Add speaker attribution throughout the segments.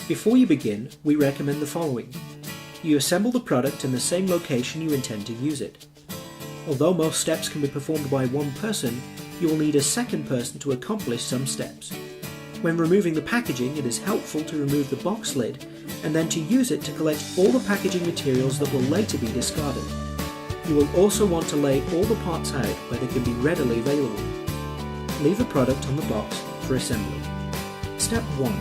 Speaker 1: Before you begin, we recommend the following. You assemble the product in the same location you intend to use it. Although most steps can be performed by one person, you will need a second person to accomplish some steps. When removing the packaging, it is helpful to remove the box lid and then to use it to collect all the packaging materials that will later be discarded. You will also want to lay all the parts out where they can be readily available. Leave the product on the box for assembly. Step 1.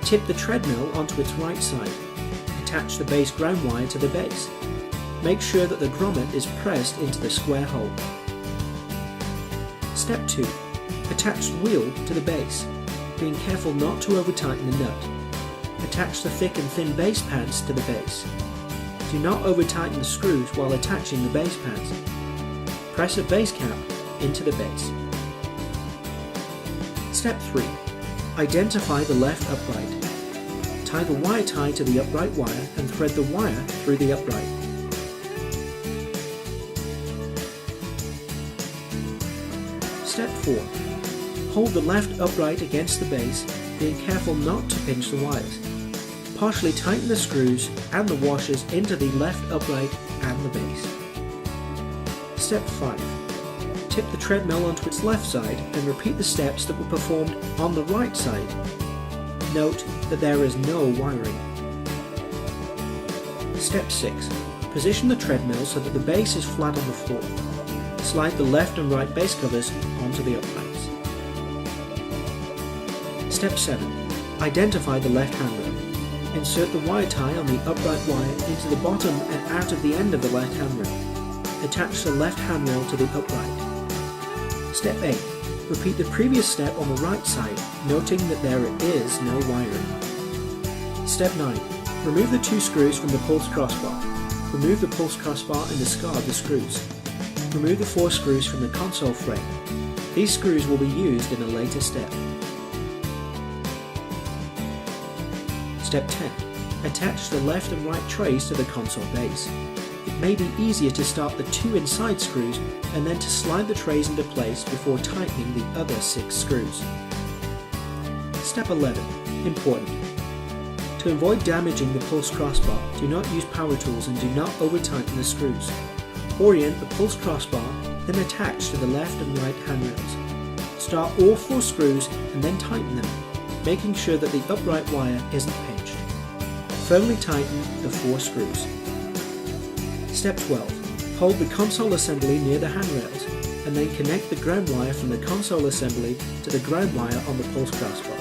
Speaker 1: Tip the treadmill onto its right side. Attach the base ground wire to the base. Make sure that the grommet is pressed into the square hole. Step 2. Attach the wheel to the base, being careful not to over-tighten the nut. Attach the thick and thin base pads to the base. Do not over-tighten the screws while attaching the base pads. Press a base cap into the base. Step 3. Identify the left upright. Tie the wire tie to the upright wire and thread the wire through the upright. Step 4. Hold the left upright against the base, being careful not to pinch the wires. Partially tighten the screws and the washers into the left upright and the base. Step 5. Tip the treadmill onto its left side and repeat the steps that were performed on the right side. Note that there is no wiring. Step 6. Position the treadmill so that the base is flat on the floor. Slide the left and right base covers onto the uprights. Step 7. Identify the left handrail. Insert the wire tie on the upright wire into the bottom and out of the end of the left handrail. Attach the left handrail to the upright. Step 8. Repeat the previous step on the right side, noting that there is no wiring. Step 9. Remove the 2 screws from the pulse crossbar. Remove the pulse crossbar and discard the screws. Remove the 4 screws from the console frame. These screws will be used in a later step. Step 10. Attach the left and right trays to the console base. It may be easier to start the 2 inside screws and then to slide the trays into place before tightening the other 6 screws. Step 11. Important. To avoid damaging the pulse crossbar, do not use power tools and do not over-tighten the screws. Orient the pulse crossbar, then attach to the left and right handrails. Start all 4 screws and then tighten them, making sure that the upright wire isn't pinched. Firmly tighten the 4 screws. Step 12. Hold the console assembly near the handrails and then connect the ground wire from the console assembly to the ground wire on the pulse crossbar.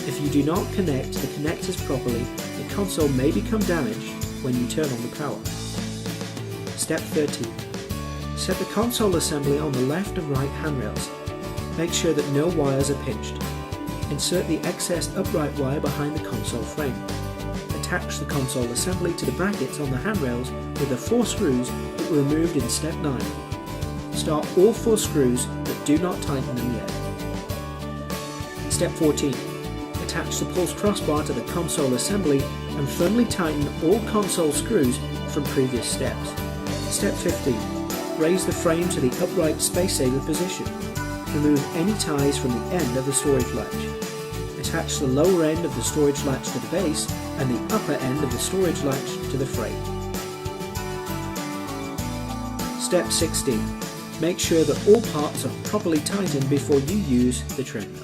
Speaker 1: If you do not connect the connectors properly, the console may become damaged when you turn on the power. Step 13. Set the console assembly on the left and right handrails. Make sure that no wires are pinched. Insert the excess upright wire behind the console frame. Attach the console assembly to the brackets on the handrails with the 4 screws that were removed in Step 9. Start all 4 screws but do not tighten them yet. Step 14. Attach the pulse crossbar to the console assembly and firmly tighten all console screws from previous steps. Step 15. Raise the frame to the upright space saver position. Remove any ties from the end of the storage latch. Attach the lower end of the storage latch to the base and the upper end of the storage latch to the frame. Step 16. Make sure that all parts are properly tightened before you use the treadmill.